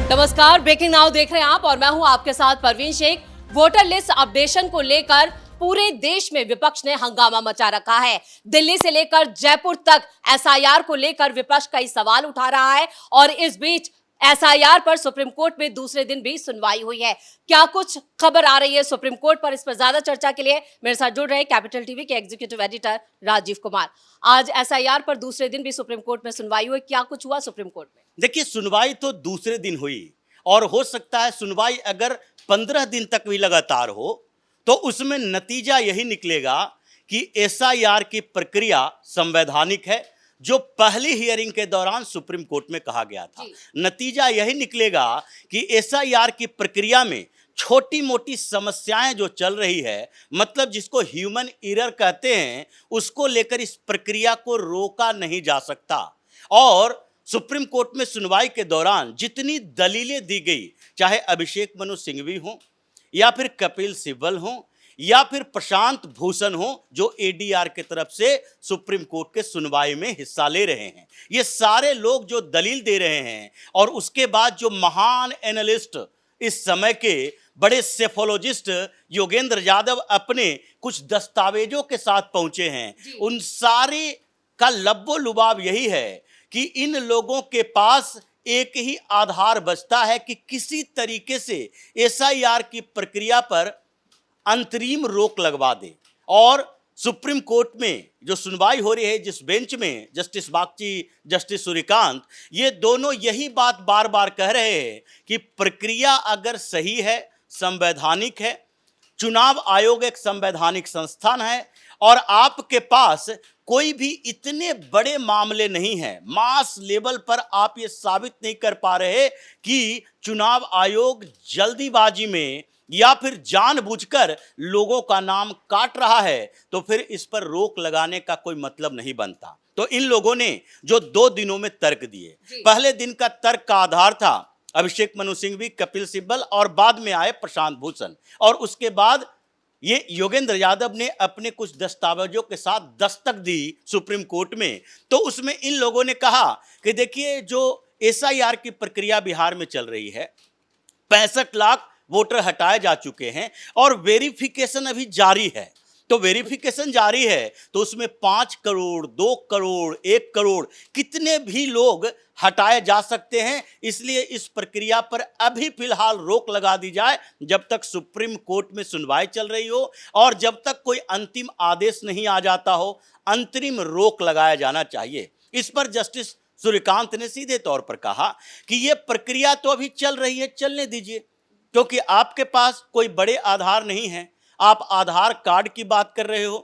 नमस्कार, breaking now देख रहे हैं आप और मैं हूं आपके साथ Parveen Shaikh. Voter list updation को लेकर पूरे देश में विपक्ष ने हंगामा मचा रखा है। दिल्ली से लेकर जयपुर तक एसआईआर को लेकर विपक्ष कई सवाल उठा रहा है और इस बीच एसआईआर पर सुप्रीम कोर्ट में दूसरे दिन भी सुनवाई हुई है। क्या कुछ खबर आ रही है सुप्रीम कोर्ट पर, इस पर ज्यादा चर्चा के लिए मेरे साथ जुड़ रहे कैपिटल टीवी के एग्जीक्यूटिव एडिटर राजीव कुमार। आज एसआईआर पर दूसरे दिन भी सुप्रीम कोर्ट में सुनवाई हुई, क्या कुछ हुआ सुप्रीम कोर्ट में? देखिए, सुनवाई तो दूसरे दिन हुई और हो सकता है सुनवाई अगर 15 दिन तक भी लगातार हो तो उसमें नतीजा यही निकलेगा कि एसआईआर की प्रक्रिया संवैधानिक है, जो पहली हियरिंग के दौरान सुप्रीम कोर्ट में कहा गया था। नतीजा यही निकलेगा कि एसआईआर की प्रक्रिया में छोटी मोटी समस्याएं जो चल रही है, मतलब जिसको ह्यूमन एरर कहते हैं, उसको लेकर इस प्रक्रिया को रोका नहीं जा सकता। और सुप्रीम कोर्ट में सुनवाई के दौरान जितनी दलीलें दी गई, चाहे अभिषेक मनु सिंघवी हो या फिर कपिल सिब्बल हो या फिर प्रशांत भूषण हो, जो एडीआर के तरफ से सुप्रीम कोर्ट के सुनवाई में हिस्सा ले रहे हैं, ये सारे लोग जो दलील दे रहे हैं और उसके बाद जो महान एनालिस्ट, इस समय के बड़े सेफोलॉजिस्ट योगेंद्र यादव अपने कुछ दस्तावेजों के साथ पहुंचे हैं, उन सारे का लब्बो लुबाब यही है कि इन लोगों के पास एक ही आधार बचता है कि किसी तरीके से एसआईआर की प्रक्रिया पर अंतरिम रोक लगवा दे। और सुप्रीम कोर्ट में जो सुनवाई हो रही है, जिस बेंच में जस्टिस बागची, जस्टिस सूर्यकांत, ये दोनों यही बात बार बार कह रहे हैं कि प्रक्रिया अगर सही है, संवैधानिक है, चुनाव आयोग एक संवैधानिक संस्थान है और आपके पास कोई भी इतने बड़े मामले नहीं हैं, मास लेवल पर आप ये साबित नहीं कर पा रहे कि चुनाव आयोग जल्दीबाजी में या फिर जानबूझकर लोगों का नाम काट रहा है, तो फिर इस पर रोक लगाने का कोई मतलब नहीं बनता। तो इन लोगों ने जो 2 दिनों में तर्क दिए, पहले दिन का तर्क का आधार था अभिषेक मनु सिंघवी, कपिल सिब्बल और बाद में आए प्रशांत भूषण, और उसके बाद ये योगेंद्र यादव ने अपने कुछ दस्तावेजों के साथ दस्तक दी सुप्रीम कोर्ट में। तो उसमें इन लोगों ने कहा कि देखिए, जो एसआईआर की प्रक्रिया बिहार में चल रही है, 65 लाख वोटर हटाए जा चुके हैं और वेरिफिकेशन अभी जारी है। तो वेरिफिकेशन जारी है तो उसमें 5 करोड़, 2 करोड़, 1 करोड़ कितने भी लोग हटाए जा सकते हैं। इसलिए इस प्रक्रिया पर अभी फिलहाल रोक लगा दी जाए जब तक सुप्रीम कोर्ट में सुनवाई चल रही हो और जब तक कोई अंतिम आदेश नहीं आ जाता हो, अंतरिम रोक लगाया जाना चाहिए। इस पर जस्टिस सूर्यकांत ने सीधे तौर पर कहा कि यह प्रक्रिया तो अभी चल रही है, चलने दीजिए, क्योंकि आपके पास कोई बड़े आधार नहीं है। आप आधार कार्ड की बात कर रहे हो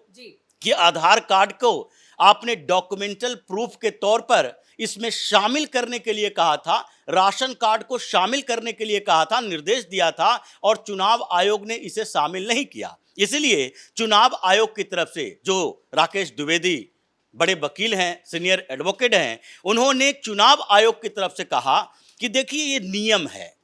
कि आधार कार्ड को आपने डॉक्यूमेंटल प्रूफ के तौर पर इसमें शामिल करने के लिए कहा था, राशन कार्ड को शामिल करने के लिए कहा था, निर्देश दिया था, और चुनाव आयोग ने इसे शामिल नहीं किया। इसलिए चुनाव आयोग की तरफ से जो राकेश द्विवेदी बड़े वकील हैं, सीनियर एडवोकेट हैं, उन्होंने चुनाव आयोग की तरफ से कहा कि देखिए, ये नियम है।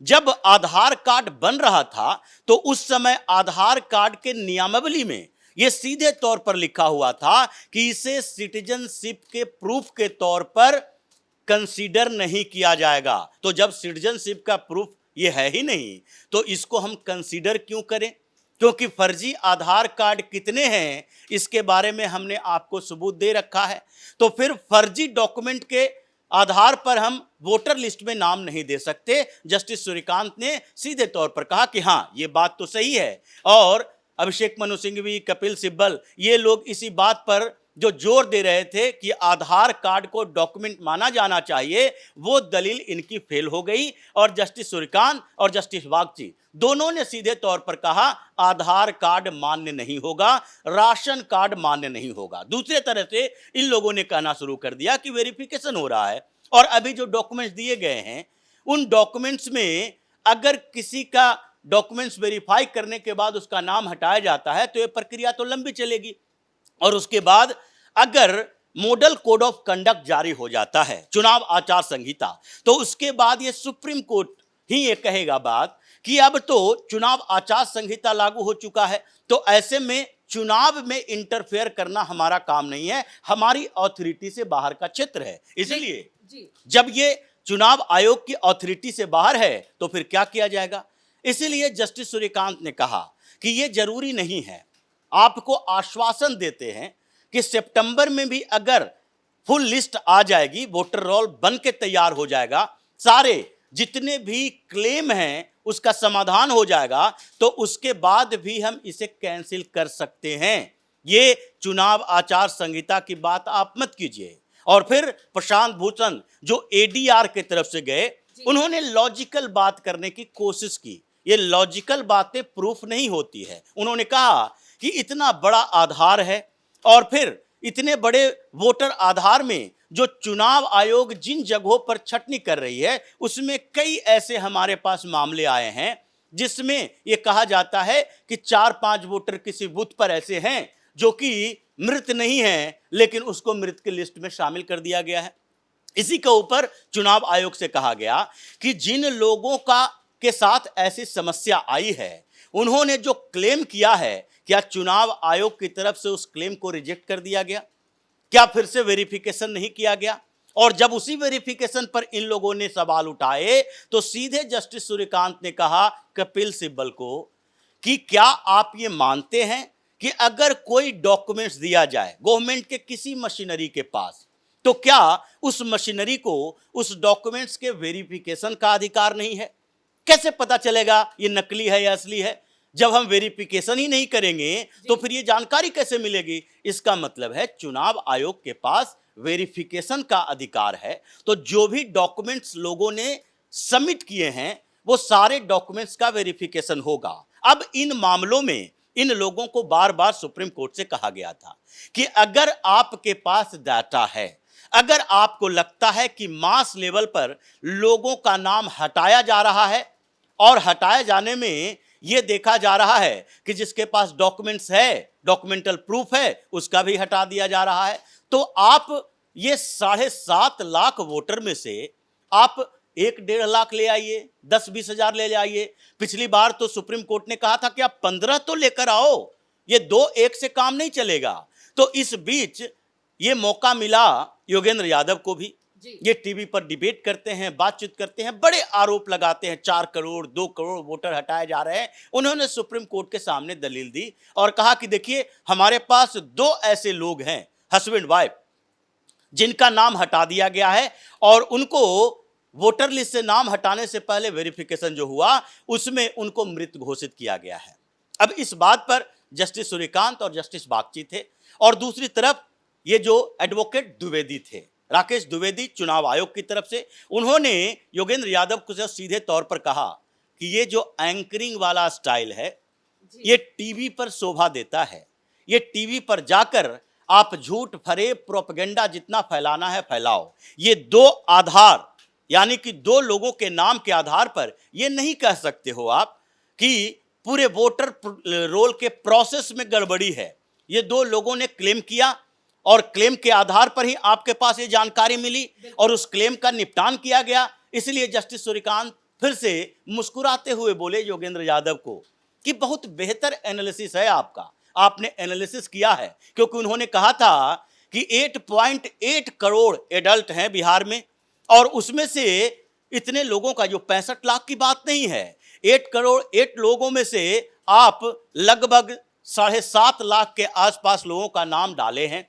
जब आधार कार्ड बन रहा था तो उस समय आधार कार्ड के नियमावली में यह सीधे तौर पर लिखा हुआ था कि इसे सिटीजनशिप के प्रूफ के तौर पर कंसीडर नहीं किया जाएगा। तो जब सिटीजनशिप का प्रूफ ये है ही नहीं तो इसको हम कंसीडर क्यों करें? क्योंकि फर्जी आधार कार्ड कितने हैं इसके बारे में हमने आपको सबूत दे रखा है। तो फिर फर्जी डॉक्यूमेंट के आधार पर हम वोटर लिस्ट में नाम नहीं दे सकते। जस्टिस सूर्यकांत ने सीधे तौर पर कहा कि हाँ, ये बात तो सही है। और अभिषेक मनु सिंघवी, कपिल सिब्बल, ये लोग इसी बात पर जो जोर दे रहे थे कि आधार कार्ड को डॉक्यूमेंट माना जाना चाहिए, वो दलील इनकी फेल हो गई और जस्टिस सूर्यकांत और जस्टिस बागची दोनों ने सीधे तौर पर कहा आधार कार्ड मान्य नहीं होगा, राशन कार्ड मान्य नहीं होगा। दूसरे तरह से इन लोगों ने कहना शुरू कर दिया कि वेरिफिकेशन हो रहा है और अभी जो डॉक्यूमेंट्स दिए गए हैं उन डॉक्यूमेंट्स में अगर किसी का डॉक्यूमेंट्स वेरीफाई करने के बाद उसका नाम हटाया जाता है तो ये प्रक्रिया तो लंबी चलेगी। और उसके बाद अगर मॉडल कोड ऑफ कंडक्ट जारी हो जाता है, चुनाव आचार संहिता, तो उसके बाद ये सुप्रीम कोर्ट ही ये कहेगा बात कि अब तो चुनाव आचार संहिता लागू हो चुका है, तो ऐसे में चुनाव में इंटरफेयर करना हमारा काम नहीं है, हमारी ऑथोरिटी से बाहर का क्षेत्र है। इसलिए जब ये चुनाव आयोग की अथॉरिटी से बाहर है तो फिर क्या किया जाएगा। इसीलिए जस्टिस सूर्यकांत ने कहा कि यह जरूरी नहीं है, आपको आश्वासन देते हैं कि सितंबर में भी अगर फुल लिस्ट आ जाएगी, वोटर रोल बन के तैयार हो जाएगा, सारे जितने भी क्लेम हैं उसका समाधान हो जाएगा, तो उसके बाद भी हम इसे कैंसिल कर सकते हैं। ये चुनाव आचार संहिता की बात आप मत कीजिए। और फिर प्रशांत भूषण जो एडीआर की तरफ से गए, उन्होंने लॉजिकल बात करने की कोशिश की। ये लॉजिकल बातें प्रूफ नहीं होती है। उन्होंने कहा कि इतना बड़ा आधार है और फिर इतने बड़े वोटर आधार में जो चुनाव आयोग जिन जगहों पर छटनी कर रही है, उसमें कई ऐसे हमारे पास मामले आए हैं जिसमें यह कहा जाता है कि 4-5 वोटर किसी बूथ पर ऐसे हैं जो कि मृत नहीं है, लेकिन उसको मृत की लिस्ट में शामिल कर दिया गया है। इसी के ऊपर चुनाव आयोग से कहा गया कि जिन लोगों के साथ ऐसी समस्या आई है, उन्होंने जो क्लेम किया है, क्या चुनाव आयोग की तरफ से उस क्लेम को रिजेक्ट कर दिया गया? क्या फिर से वेरिफिकेशन नहीं किया गया? और जब उसी वेरिफिकेशन पर इन लोगों ने सवाल उठाए तो सीधे जस्टिस सूर्यकांत ने कहा कपिल सिब्बल को कि क्या आप ये मानते हैं कि अगर कोई डॉक्यूमेंट्स दिया जाए गवर्नमेंट के किसी मशीनरी के पास, तो क्या उस मशीनरी को उस डॉक्यूमेंट्स के वेरिफिकेशन का अधिकार नहीं है? कैसे पता चलेगा ये नकली है या असली है? जब हम वेरिफिकेशन ही नहीं करेंगे तो फिर ये जानकारी कैसे मिलेगी? इसका मतलब है चुनाव आयोग के पास वेरिफिकेशन का अधिकार है। तो जो भी डॉक्यूमेंट्स लोगों ने सबमिट किए हैं, वो सारे डॉक्यूमेंट्स का वेरिफिकेशन होगा। अब इन मामलों में इन लोगों को बार बार सुप्रीम कोर्ट से कहा गया था कि अगर आपके पास डाटा है, अगर आपको लगता है कि मास लेवल पर लोगों का नाम हटाया जा रहा है और हटाए जाने में यह देखा जा रहा है कि जिसके पास डॉक्यूमेंट्स है, डॉक्यूमेंटल प्रूफ है, उसका भी हटा दिया जा रहा है, तो आप ये 7.5 लाख वोटर में से आप 1-1.5 लाख ले आइए, 10-20 हजार ले आइए। पिछली बार तो सुप्रीम कोर्ट ने कहा था कि आप 15 तो लेकर आओ, ये 2-1 से काम नहीं चलेगा। तो इस बीच ये मौका मिला योगेंद्र यादव को भी। ये टीवी पर डिबेट करते हैं, बातचीत करते हैं, बड़े आरोप लगाते हैं 4 करोड़ 2 करोड़ वोटर हटाए जा रहे हैं। उन्होंने सुप्रीम कोर्ट के सामने दलील दी और कहा कि देखिए हमारे पास 2 ऐसे लोग हैं, हस्बैंड वाइफ, जिनका नाम हटा दिया गया है और उनको वोटर लिस्ट से नाम हटाने से पहले वेरिफिकेशन जो हुआ उसमें उनको मृत घोषित किया गया है। अब इस बात पर जस्टिस सूर्यकांत और जस्टिस बागची थे और दूसरी तरफ ये जो एडवोकेट द्विवेदी थे, राकेश द्विवेदी, चुनाव आयोग की तरफ से, उन्होंने योगेंद्र यादव को सीधे तौर पर कहा कि ये जो एंकरिंग वाला स्टाइल है ये टीवी पर शोभा देता है। ये टीवी पर जाकर आप झूठ फरेब प्रोपेगेंडा जितना फैलाना है फैलाओ। ये 2 आधार यानी कि 2 लोगों के नाम के आधार पर ये नहीं कह सकते हो आप कि पूरे वोटर रोल के प्रोसेस में गड़बड़ी है। ये 2 लोगों ने क्लेम किया और क्लेम के आधार पर ही आपके पास ये जानकारी मिली और उस क्लेम का निपटान किया गया। इसलिए जस्टिस सूर्यकांत फिर से मुस्कुराते हुए बोले योगेंद्र यादव को कि बहुत बेहतर एनालिसिस है आपका, आपने एनालिसिस किया है, क्योंकि उन्होंने कहा था कि 8.8 करोड़ एडल्ट हैं बिहार में और उसमें से इतने लोगों का जो 65 लाख की बात नहीं है, 8 करोड़ 8 लोगों में से आप लगभग 7.5 लाख के आसपास लोगों का नाम डाले हैं।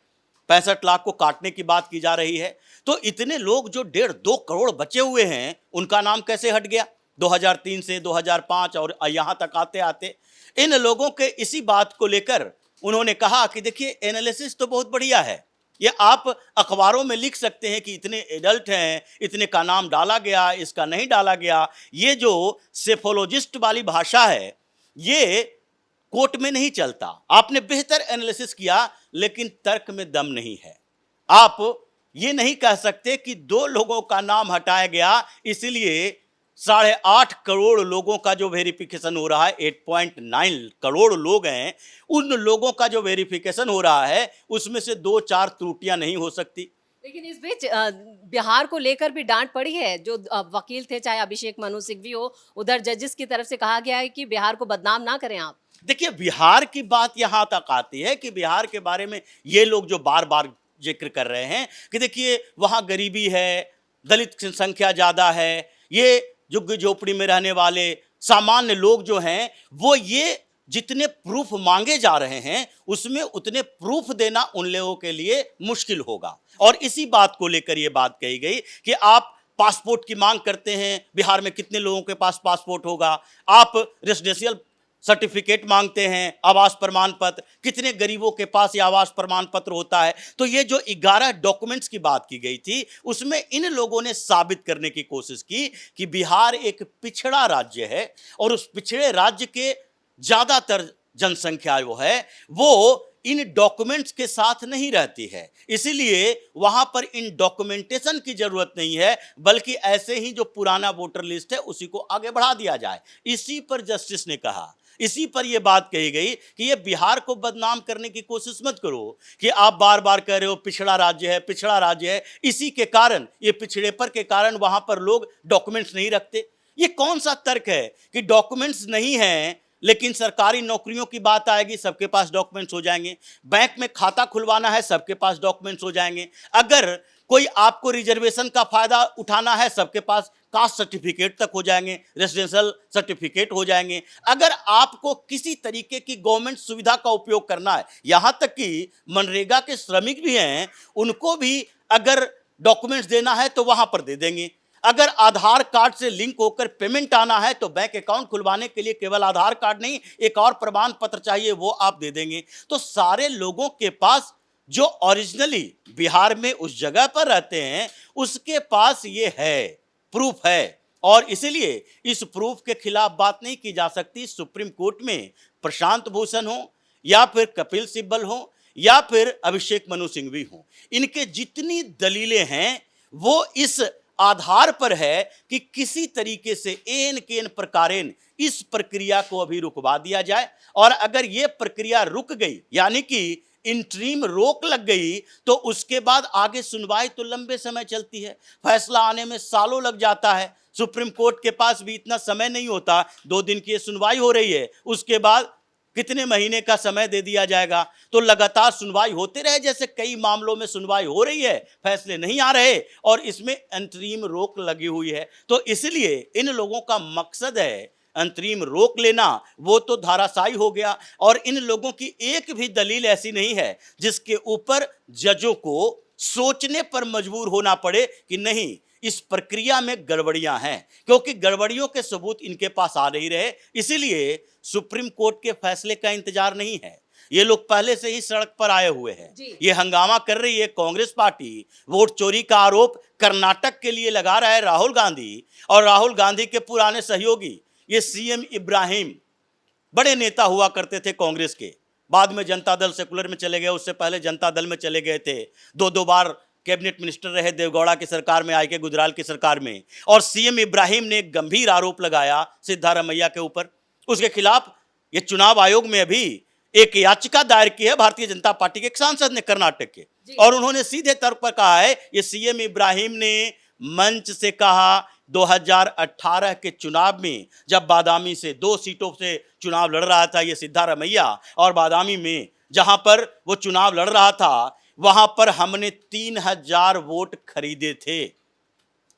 65 लाख को काटने की बात की जा रही है, तो इतने लोग जो 1.5-2 करोड़ बचे हुए हैं उनका नाम कैसे हट गया 2003 से 2005 और यहाँ तक आते आते। इन लोगों के इसी बात को लेकर उन्होंने कहा कि देखिए एनालिसिस तो बहुत बढ़िया है, ये आप अखबारों में लिख सकते हैं कि इतने एडल्ट हैं, इतने का नाम डाला गया, इसका नहीं डाला गया। ये जो सेफोलॉजिस्ट वाली भाषा है ये कोर्ट में नहीं चलता। आपने बेहतर एनालिसिस किया लेकिन तर्क में दम नहीं है। आप ये नहीं कह सकते कि 2 लोगों का नाम हटाया गया इसलिए 8.5 करोड़ लोगों का जो वेरिफिकेशन हो रहा है, 8.9 करोड़ लोग हैं, उन लोगों का जो वेरिफिकेशन हो रहा है उसमें से 2-4 त्रुटियां नहीं हो सकती। लेकिन इस बीच बिहार को लेकर भी डांट पड़ी है। जो वकील थे, चाहे अभिषेक मनु सिंघवी हो, उधर जजेस की तरफ से कहा गया है कि बिहार को बदनाम ना करें आप। देखिए बिहार की बात यहां तक आती है कि बिहार के बारे में ये लोग जो बार बार जिक्र कर रहे हैं कि देखिए वहां गरीबी है, दलित की संख्या ज़्यादा है, ये झुग्गी झोपड़ी में रहने वाले सामान्य लोग जो हैं वो ये जितने प्रूफ मांगे जा रहे हैं उसमें उतने प्रूफ देना उन लोगों के लिए मुश्किल होगा। और इसी बात को लेकर ये बात कही गई कि आप पासपोर्ट की मांग करते हैं, बिहार में कितने लोगों के पास पासपोर्ट होगा, आप रेजिडेंशियल सर्टिफिकेट मांगते हैं, आवास प्रमाण पत्र, कितने गरीबों के पास ये आवास प्रमाण पत्र होता है। तो ये जो 11 डॉक्यूमेंट्स की बात की गई थी उसमें इन लोगों ने साबित करने की कोशिश की कि बिहार एक पिछड़ा राज्य है और उस पिछड़े राज्य के ज्यादातर जनसंख्या वो इन डॉक्यूमेंट्स के साथ नहीं रहती है, इसीलिए वहां पर इन डॉक्यूमेंटेशन की जरूरत नहीं है, बल्कि ऐसे ही जो पुराना वोटर लिस्ट है उसी को आगे बढ़ा दिया जाए। इसी पर जस्टिस ने कहा, इसी पर यह बात कही गई कि ये बिहार को बदनाम करने की कोशिश मत करो कि आप बार बार कह रहे हो पिछड़ा राज्य है, पिछड़ा राज्य है, इसी के कारण, ये पिछड़ेपन के कारण वहां पर लोग डॉक्यूमेंट्स नहीं रखते। ये कौन सा तर्क है कि डॉक्यूमेंट्स नहीं है लेकिन सरकारी नौकरियों की बात आएगी सबके पास डॉक्यूमेंट्स हो जाएंगे, बैंक में खाता खुलवाना है सबके पास डॉक्यूमेंट्स हो जाएंगे, अगर कोई आपको रिजर्वेशन का फायदा उठाना है सबके पास कास्ट सर्टिफिकेट तक हो जाएंगे, रेजिडेंशियल सर्टिफिकेट हो जाएंगे, अगर आपको किसी तरीके की गवर्नमेंट सुविधा का उपयोग करना है, यहां तक कि मनरेगा के श्रमिक भी हैं उनको भी अगर डॉक्यूमेंट्स देना है तो वहां पर दे देंगे, अगर आधार कार्ड से लिंक होकर पेमेंट आना है तो बैंक अकाउंट खुलवाने के लिए केवल आधार कार्ड नहीं एक और प्रमाण पत्र चाहिए वो आप दे देंगे। तो सारे लोगों के पास जो ओरिजिनली बिहार में उस जगह पर रहते हैं उसके पास ये है, प्रूफ है, और इसलिए इस प्रूफ के खिलाफ बात नहीं की जा सकती। सुप्रीम कोर्ट में प्रशांत भूषण हो या फिर कपिल सिब्बल हो या फिर अभिषेक मनु सिंघवी हो, इनके जितनी दलीलें हैं वो इस आधार पर है कि किसी तरीके से एन केन प्रकारेण इस प्रक्रिया को अभी रुकवा दिया जाए, और अगर यह प्रक्रिया रुक गई यानी कि इंटरिम रोक लग गई तो उसके बाद आगे सुनवाई तो लंबे समय चलती है, फैसला आने में सालों लग जाता है। सुप्रीम कोर्ट के पास भी इतना समय नहीं होता, 2 दिन की सुनवाई हो रही है उसके बाद कितने महीने का समय दे दिया जाएगा। तो लगातार सुनवाई होते रहे, जैसे कई मामलों में सुनवाई हो रही है, फैसले नहीं आ रहे और इसमें अंतरिम रोक लगी हुई है। तो इसलिए इन लोगों का मकसद है अंतरिम रोक लेना, वो तो धाराशायी हो गया। और इन लोगों की एक भी दलील ऐसी नहीं है जिसके ऊपर जजों को सोचने पर मजबूर होना पड़े कि नहीं इस प्रक्रिया में गड़बड़ियां हैं, क्योंकि गड़बड़ियों के सबूत इनके पास आ नहीं रहे। इसीलिए सुप्रीम कोर्ट के फैसले का इंतजार नहीं है, ये लोग पहले से ही सड़क पर आए हुए हैं, ये हंगामा कर रही है कांग्रेस पार्टी। वोट चोरी का आरोप कर्नाटक के लिए लगा रहा है राहुल गांधी, और राहुल गांधी के पुराने सहयोगी ये सीएम इब्राहिम बड़े नेता हुआ करते थे कांग्रेस के, बाद में जनता दल सेकुलर में चले गए, उससे पहले जनता दल में चले गए थे, 2 बार कैबिनेट मिनिस्टर रहे देवगौड़ा की सरकार में, आई के गुजराल की सरकार में। और सीएम इब्राहिम ने एक गंभीर आरोप लगाया सिद्धारमैया के ऊपर, उसके खिलाफ ये चुनाव आयोग में अभी एक याचिका दायर की है भारतीय जनता पार्टी के एक सांसद ने कर्नाटक के, और उन्होंने सीधे तौर पर कहा है ये सीएम इब्राहिम ने मंच से कहा 2018 के चुनाव में जब बादामी से 2 सीटों से चुनाव लड़ रहा था ये सिद्धारमैया, और बादामी में जहां पर वो चुनाव लड़ रहा था वहां पर हमने 3000 वोट खरीदे थे।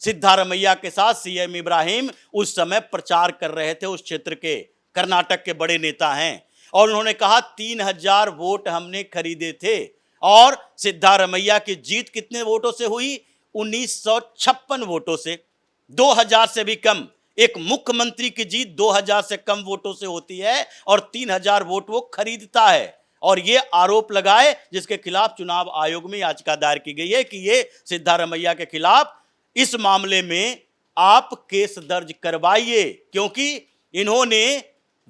सिद्धारमैया के साथ सीएम इब्राहिम उस समय प्रचार कर रहे थे, उस क्षेत्र के कर्नाटक के बड़े नेता हैं, और उन्होंने कहा 3000 वोट हमने खरीदे थे। और सिद्धारमैया की जीत कितने वोटों से हुई? 1956 वोटों से, 2000 से भी कम। एक मुख्यमंत्री की जीत 2000 से कम वोटों से होती है और 3000 वोट वो खरीदता है। और ये आरोप लगाए जिसके खिलाफ चुनाव आयोग में याचिका दायर की गई है कि ये सिद्धारमैया के खिलाफ इस मामले में आप केस दर्ज करवाइए, क्योंकि इन्होंने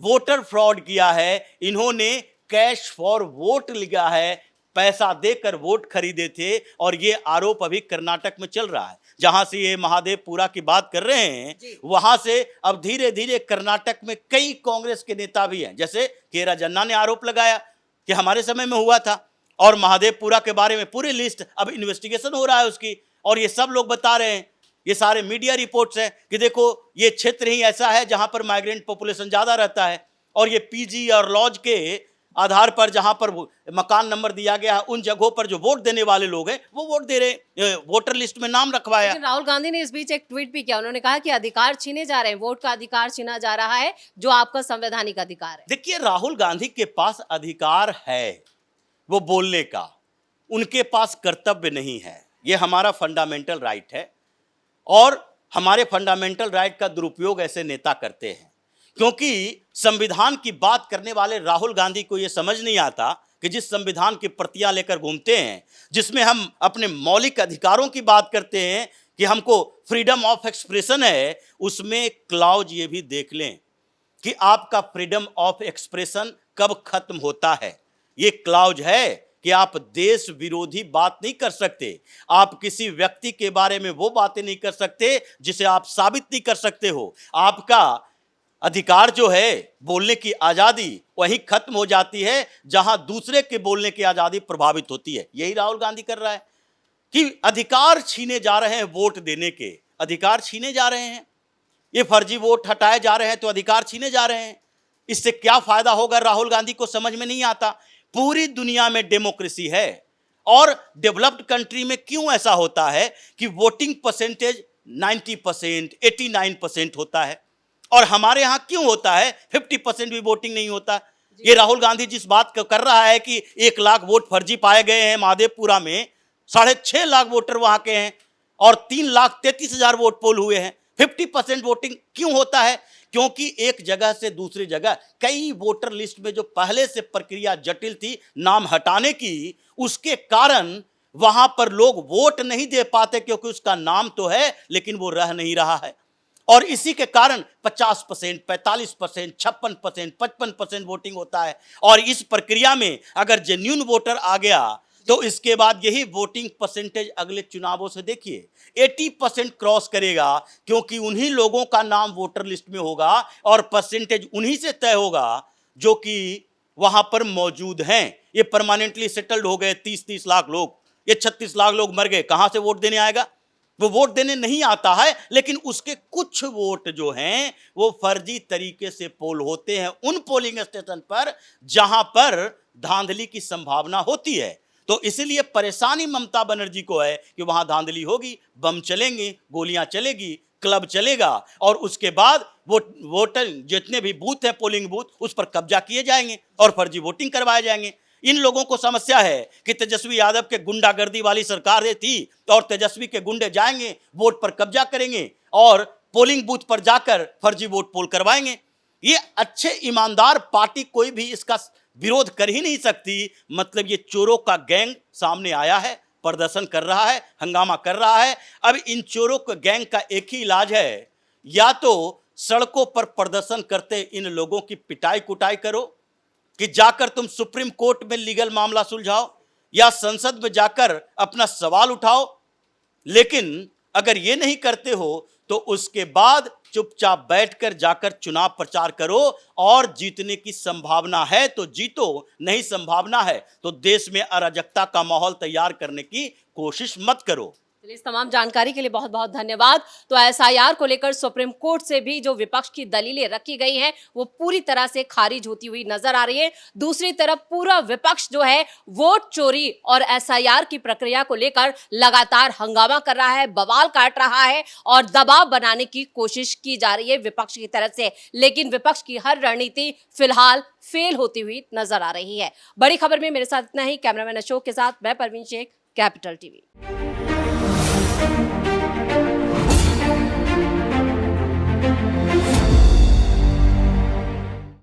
वोटर फ्रॉड किया है, इन्होंने कैश फॉर वोट लिया है, पैसा देकर वोट खरीदे थे। और ये आरोप अभी कर्नाटक में चल रहा है, जहां से ये महादेवपुरा की बात कर रहे हैं, वहां से अब धीरे धीरे कर्नाटक में कई कांग्रेस के नेता भी हैं, जैसे केरा जन्ना ने आरोप लगाया कि हमारे समय में हुआ था, और महादेवपुरा के बारे में पूरी लिस्ट अब इन्वेस्टिगेशन हो रहा है उसकी, और ये सब लोग बता रहे हैं, ये सारे मीडिया रिपोर्ट्स हैं कि देखो ये क्षेत्र ही ऐसा है जहां पर माइग्रेंट पॉपुलेशन ज्यादा रहता है, और ये पीजी और लॉज के आधार पर जहां पर मकान नंबर दिया गया है उन जगहों पर जो वोट देने वाले लोग हैं वो वोट दे रहे, वोटर लिस्ट में नाम रखवाया। लेकिन राहुल गांधी ने इस बीच एक ट्वीट भी किया, उन्होंने कहा कि अधिकार छीने जा रहे हैं, वोट का अधिकार छीना जा रहा है जो आपका संवैधानिक अधिकार है। देखिए, राहुल गांधी के पास अधिकार है वो बोलने का, उनके पास कर्तव्य नहीं है। ये हमारा फंडामेंटल राइट है और हमारे फंडामेंटल राइट का दुरुपयोग ऐसे नेता करते हैं, क्योंकि संविधान की बात करने वाले राहुल गांधी को यह समझ नहीं आता कि जिस संविधान की प्रतियां लेकर घूमते हैं, जिसमें हम अपने मौलिक अधिकारों की बात करते हैं कि हमको फ्रीडम ऑफ एक्सप्रेशन है, उसमें क्लॉज ये भी देख लें कि आपका फ्रीडम ऑफ एक्सप्रेशन कब खत्म होता है। ये क्लॉज है कि आप देश विरोधी बात नहीं कर सकते, आप किसी व्यक्ति के बारे में वो बातें नहीं कर सकते जिसे आप साबित नहीं कर सकते हो। आपका अधिकार जो है बोलने की आजादी वहीं खत्म हो जाती है जहां दूसरे के बोलने की आजादी प्रभावित होती है। यही राहुल गांधी कर रहा है कि अधिकार छीने जा रहे हैं, वोट देने के अधिकार छीने जा रहे हैं, ये फर्जी वोट हटाए जा रहे हैं तो अधिकार छीने जा रहे हैं। इससे क्या फायदा होगा राहुल गांधी को समझ में नहीं आता। पूरी दुनिया में डेमोक्रेसी है और डेवलप्ड कंट्री में क्यों ऐसा होता है कि वोटिंग परसेंटेज 90%, 89% होता है और हमारे यहाँ क्यों होता है 50% भी वोटिंग नहीं होता। ये राहुल गांधी जिस बात कर रहा है कि 1 लाख वोट फर्जी पाए गए हैं महादेवपुरा में, 6.5 लाख वोटर वहां के हैं और 3,33,000 वोट पोल हुए हैं, 50% वोटिंग क्यों होता है? क्योंकि एक जगह से दूसरी जगह कई वोटर लिस्ट में जो पहले से प्रक्रिया जटिल थी नाम हटाने की, उसके कारण वहां पर लोग वोट नहीं दे पाते क्योंकि उसका नाम तो है लेकिन वो रह नहीं रहा है। और इसी के कारण 50%, 45%, 56%, 55% वोटिंग होता है। और इस प्रक्रिया में अगर जेन्युइन वोटर आ गया तो इसके बाद यही वोटिंग परसेंटेज अगले चुनावों से देखिए 80% क्रॉस करेगा, क्योंकि उन्हीं लोगों का नाम वोटर लिस्ट में होगा और परसेंटेज उन्हीं से तय होगा जो कि वहां पर मौजूद हैं। ये परमानेंटली सेटल्ड हो गए 30-30 लाख लोग, ये 36 लाख लोग मर गए, कहां से वोट देने आएगा? वो वोट देने नहीं आता है, लेकिन उसके कुछ वोट जो हैं वो फर्जी तरीके से पोल होते हैं उन पोलिंग स्टेशन पर जहां पर धांधली की संभावना होती है। तो इसलिए परेशानी ममता बनर्जी को है कि वहां धांधली होगी, बम चलेंगे, गोलियां चलेगी, क्लब चलेगा और उसके बाद वोटर जितने भी बूथ है पोलिंग बूथ उस पर कब्जा किए जाएंगे और फर्जी वोटिंग करवाए जाएंगे। इन लोगों को समस्या है कि तेजस्वी यादव के गुंडागर्दी वाली सरकार थी और तेजस्वी के गुंडे जाएंगे, वोट पर कब्जा करेंगे और पोलिंग बूथ पर जाकर फर्जी वोट पोल करवाएंगे। ये अच्छे ईमानदार पार्टी कोई भी इसका विरोध कर ही नहीं सकती। मतलब ये चोरों का गैंग सामने आया है, प्रदर्शन कर रहा है, हंगामा कर रहा है। अब इन चोरों के गैंग का एक ही इलाज है, या तो सड़कों पर प्रदर्शन करते इन लोगों की पिटाई कुटाई करो कि जाकर तुम सुप्रीम कोर्ट में लीगल मामला सुलझाओ या संसद में जाकर अपना सवाल उठाओ। लेकिन अगर ये नहीं करते हो तो उसके बाद चुपचाप बैठकर जाकर चुनाव प्रचार करो और जीतने की संभावना है तो जीतो, नहीं संभावना है तो देश में अराजकता का माहौल तैयार करने की कोशिश मत करो। चलिए, इस तमाम जानकारी के लिए बहुत बहुत धन्यवाद। तो एसआईआर को लेकर सुप्रीम कोर्ट से भी जो विपक्ष की दलीलें रखी गई हैं वो पूरी तरह से खारिज होती हुई नजर आ रही है। दूसरी तरफ पूरा विपक्ष जो है वोट चोरी और एसआईआर की प्रक्रिया को लेकर लगातार हंगामा कर रहा है, बवाल काट रहा है और दबाव बनाने की कोशिश की जा रही है विपक्ष की तरफ से। लेकिन विपक्ष की हर रणनीति फिलहाल फेल होती हुई नजर आ रही है। बड़ी खबर में मेरे साथ इतना ही। कैमरामैन अशोक के साथ मैं परवीन शेख, कैपिटल टीवी।